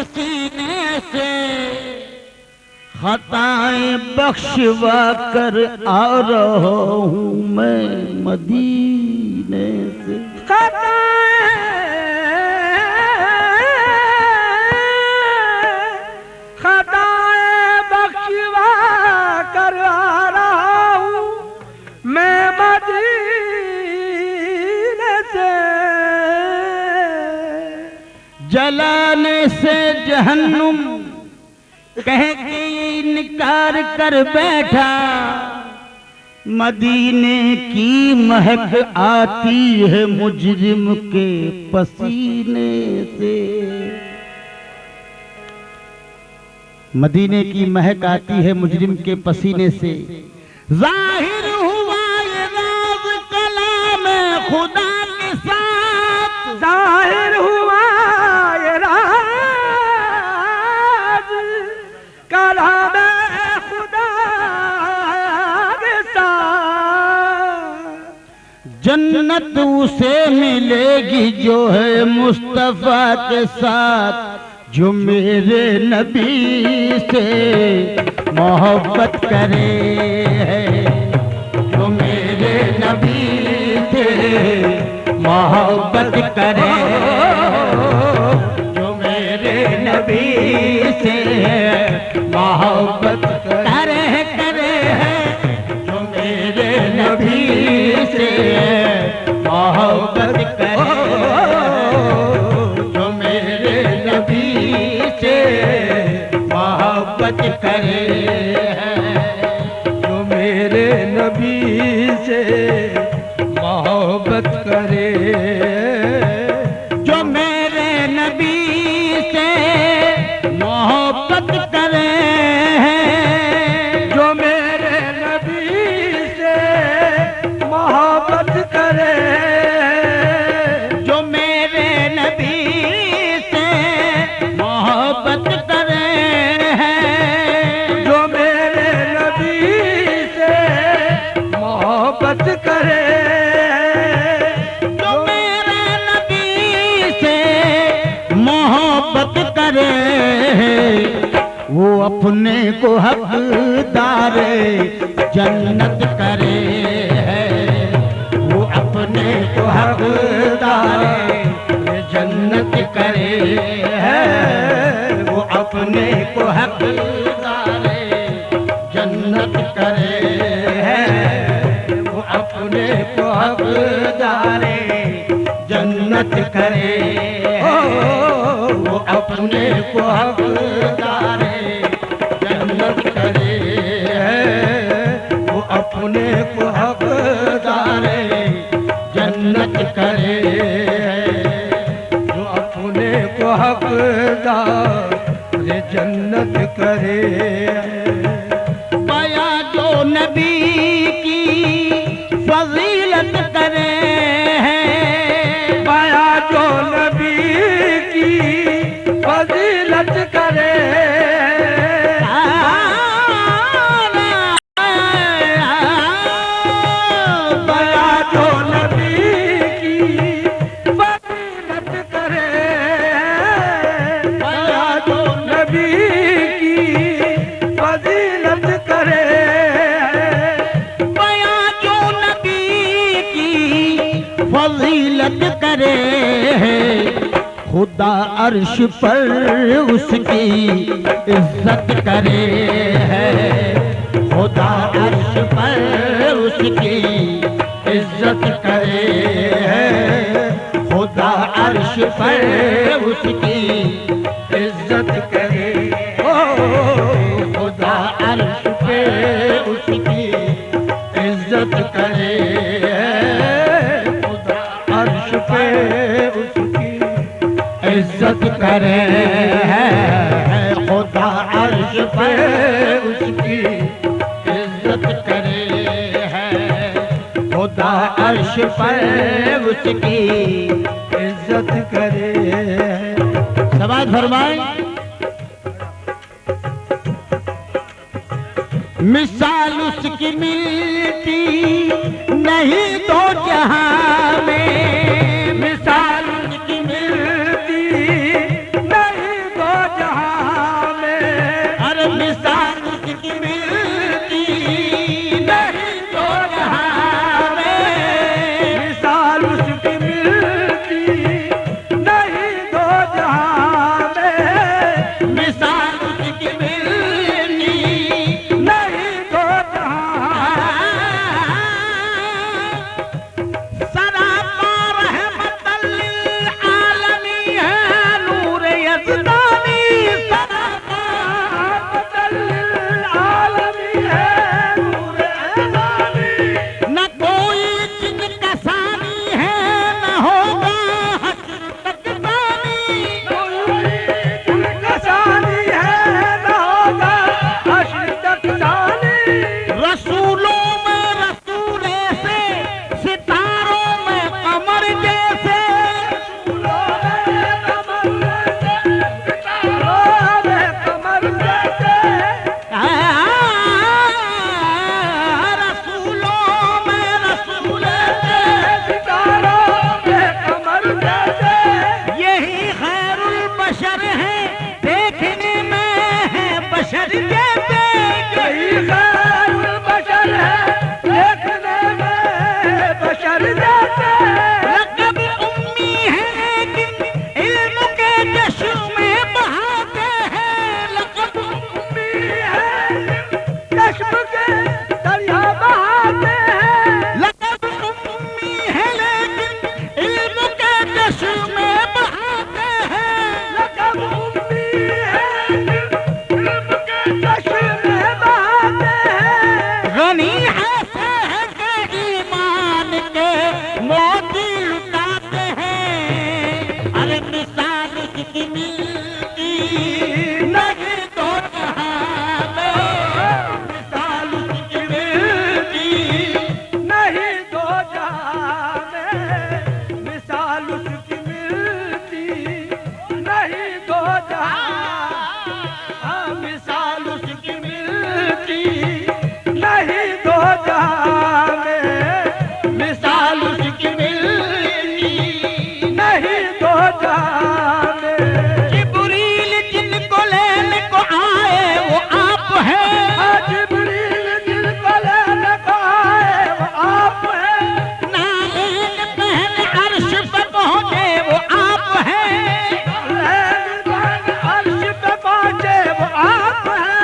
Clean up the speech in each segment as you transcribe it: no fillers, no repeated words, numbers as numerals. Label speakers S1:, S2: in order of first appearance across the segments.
S1: सीने से खताएं बख्शवा कर आ रहा हूँ मैं मदीने से।
S2: खताएं बख्शवा कर आ रहा हूँ मैं मदीने से।
S1: जलाने से जहन्नुम कह के इनकार कर बैठा, मदीने की महक आती है मुजरिम के पसीने से। मदीने की महक आती है मुजरिम के पसीने से। जाहिर हुआ ये राज कलाम खुदा के साथ,
S2: जाहिर हुआ ये राज कलाम खुदा के साथ।
S1: जन्नत उसे मिलेगी जो है मुस्तफा के साथ, जो मेरे नबी से मोहब्बत करे है, जो मेरे नबी से मोहब्बत करे, जो मेरे नबी से मोहब्बत करे है, जो मेरे नबी से मोहब्बत करे, जो मेरे नबी से मोहब्बत करे है,
S2: जो मेरे नबी से मोहब्बत करे,
S1: जो मेरे नबी से मोहब्बत करे,
S2: जो मेरे नबी से मोहब्बत करे,
S1: जो मेरे नबी से मोहब्बत करे,
S2: जो मेरे नबी से मोहब्बत करे,
S1: जो मेरे नबी से मोहब्बत करे, वो अपने को हकदार जन्नत करे है, वो अपने को हकदार जन्नत करे है, वो अपने को हकदार जन्नत करे है, वो अपने को हकदार जन्नत करे है, वो अपने को हकदार जन्नत करे है, वो अपने को हकदार जन्नत करे है,
S2: जो अपने को हकदार जन्नत करे।
S1: पाया जो नबी की फजीलत करे है,
S2: पाया जो नबी की फजीलत करे, पाया जो नबी की फजीलत करे, पाया जो नबी की फजीलत करे,
S1: पाया जो नबी की फजीलत करे है, खुदा अर्श पर उसकी इज्जत करे है, खुदा अर्श पर उसकी इज्जत करे है, खुदा अर्श पर उसकी इज्जत करे, ओ खुदा अर्श पे उसकी इज्जत करे है, खुदा अर्श पे उसकी इज्जत करे है, खुदा अर्श पे उसकी इज्जत करे है, खुदा अर्श पर उसकी
S2: इज्जत करे।
S1: समाज फरमाए। मिसाल उसकी मिलती नहीं दो जहां में,
S2: मिसाल उसकी मिलती नहीं दो
S1: मिसाल उसकी मिलती
S2: नहीं दो जहां
S1: सरापा रहमतल लिल आलमी है नूर यज़दानी सरापा
S2: रहमतल लिल आलमी है नूर यज़दानी
S1: न कोई जिनका सानी है न होगा हश्र तक सानी
S2: कसानी है न होगा हश्र तक जानी
S1: रसूलों में रसूल ऐसे सितारों में कमर जैसे रसूलों में रसूल ऐसे यही खैरुल बशर है देखने में है बशर जैसे लक़ब उम्मी है लेकिन इल्म के जश्न में बहाते हैं लक़ब उम्मी लक़ब उम्मी है लेकिन इल्म के जश्न में बहाते हैं गनी है सेहत ईमान के मोती लुटाते हैं अरे मिसाल उसकी मिलती नहीं तो जहां में मिसाल उसकी मिलती
S2: नहीं दो जहां मिसाल उसकी मिलती नहीं दो जहां मिसाल उसकी मिलती नहीं दो जहां
S1: मिसाल उसकी मिलती
S2: नहीं दो जहां
S1: जिब्रील जिनको लेने को आए वो आप हैं
S2: जिब्रील जिनको लेने को आए वो आप हैं
S1: ना एक पहले अर्श पे पहुंचे वो आप हैं
S2: अर्श पे पहुंचे वो आप हैं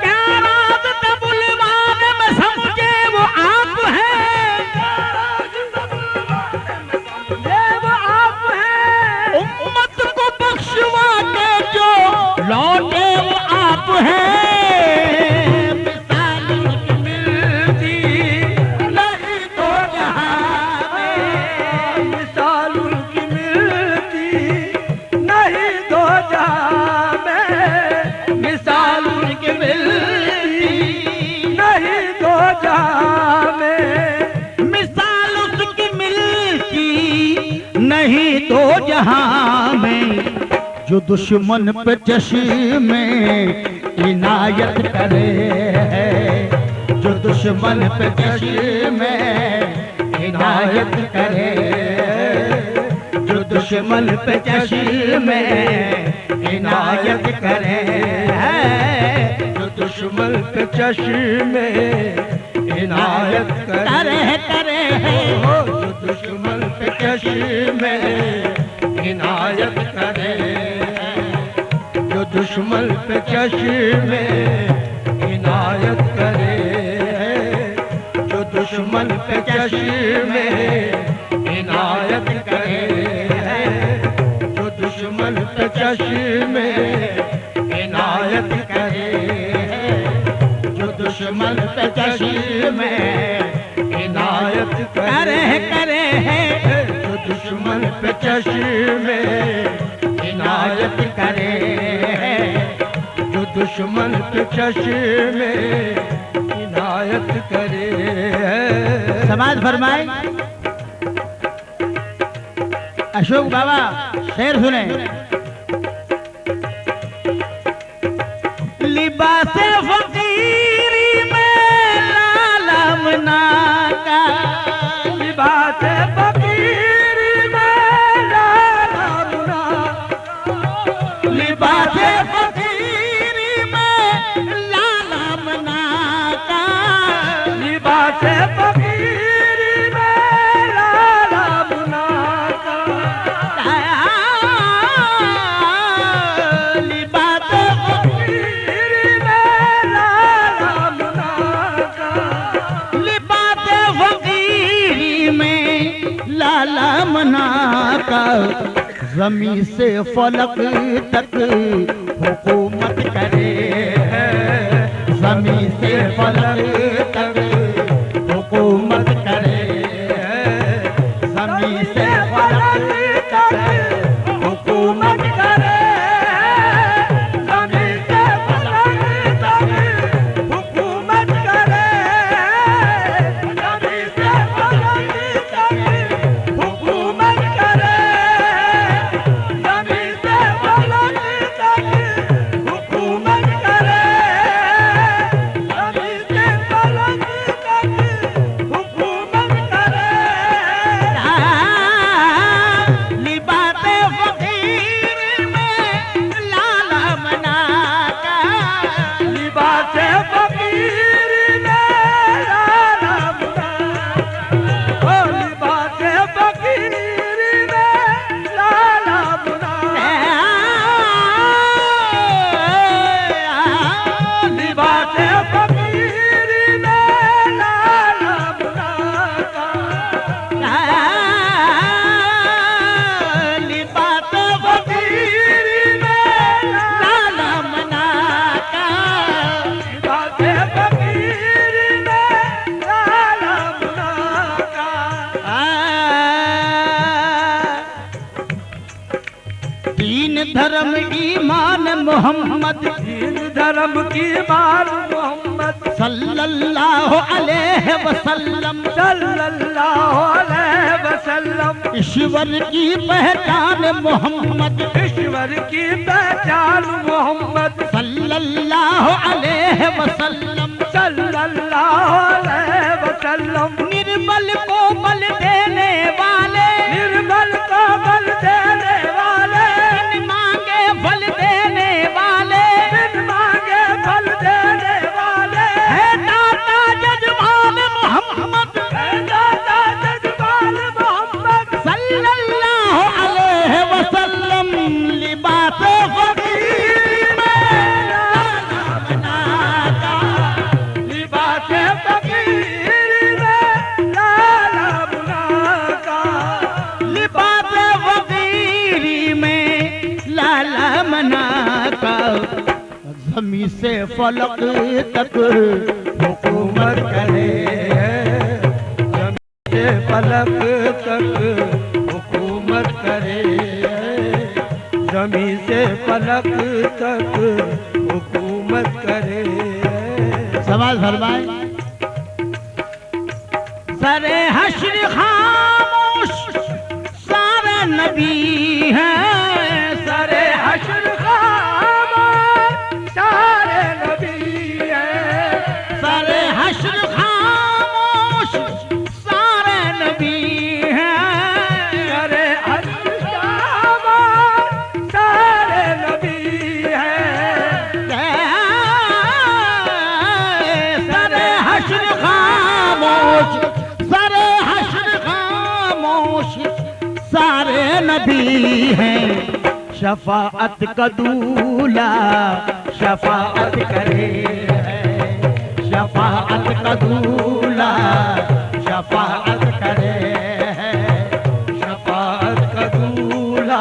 S1: क्या राज तबुलवान में समझे वो आप हैं
S2: वो आप हैं
S1: उम्मत को बख्शवा के जो लौटे वो आप हैं मिसाल उसकी मिलती नहीं तो जहां में
S2: मिसाल उनकी मिलती नहीं दो जहां में
S1: मिसाल उसकी मिलती
S2: नहीं दो जहां में
S1: मिसाल उसकी मिलती नहीं दो जहां में जो दुश्मन पे चश्म में इनायत करे जो दुश्मन पे चश्म में इनायत करे जो दुश्मन पे चश्म में इनायत करे
S2: जो दुश्मन पे चश्मे इनायत करे
S1: करे
S2: जो दुश्मन पे चश्मे इनायत करे जो दुश्मन पे चश्मे इनायत करे जो दुश्मन पे चश्मे इनायत करे जो दुश्मन पे चश्मे इनायत करे
S1: जो दुश्मन पे चश्म में
S2: इनायत
S1: करे करे
S2: जो दुश्मन पे चश्मे इनायत करे जो दुश्मन पे चश्मे इनायत करे
S1: समाज फरमाए अशोक बाबा शेर सुने लिबास फकीरी में लालमना का
S2: लिबास फकीरी में लालमना
S1: लिबास फकीरी में लालमना का
S2: लिबास फकीरी में लालमना का
S1: लिबास जमी से फलक तक हुकूमत करे, जमी से फलक तक हुकूमत करे, जमी से फलक तक हुकूमत करे,
S2: जमी से फलक तक हुकूमत करे, जमी से फलक तक हुकूमत करे, जमी से फलक तक हुकूमत करे, जमी से फलक तक हुकूमत करे।
S1: लिबाते फकीर में लाला मना का,
S2: लिबासे फकीर में लाला मुना, ओ लिबासे फकीर में लाला मुना, लिबासे फकीर में लाला मुना का,
S1: लिबाते
S2: फकीर में
S1: लाला मना का,
S2: लिबासे फकीर में लाला मुना का।
S1: दीन धर्म ईमान मोहम्मद
S2: दीन धर्म की मान मोहम्मद
S1: सल्लल्लाहु अलैहि वसल्लम,
S2: सल्लल्लाहु अलैहि वसल्लम,
S1: ईश्वर की पहचान मोहम्मद
S2: ईश्वर की पहचान मोहम्मद
S1: सल्लल्लाहु अलैहि वसल्लम,
S2: सल्लल्लाहु अलैहि वसल्लम,
S1: निर्बल को बल देने वाले,
S2: निर्बल को बल देने वाले,
S1: बिन मांगे फल देने वाले,
S2: बिन मांगे फल देने वाले,
S1: है दाता जजमान मोहम्मद
S2: है दाता जजमान मोहम्मद
S1: सल्लल्लाहु अलैहि वसल्लम, लिबास फकीर में लाला मना का,
S2: लिबासे फकीर में लाला मुना का,
S1: लिबास फकीरी में लाला मना का, जमी से फलक तक हुकूमत करे,
S2: जमी से फलक तक हुकूमत करे, जमी से फलक तक हुकूमत करे।
S1: समाज फरमाए, सरे हश्र खामोश सारे नबी हैं,
S2: सारे हश्र खामोश सारे नबी हैं,
S1: सारे हश्र खामोश सारे नबी हैं,
S2: सारे हश्र खामोश सारे नबी हैं,
S1: सरे हश्र खामोश, सरे हश्र खामोश सारे नबी हैं, शफाअत का दूल्हा शफाअत करे, शफाअत का दूल्हा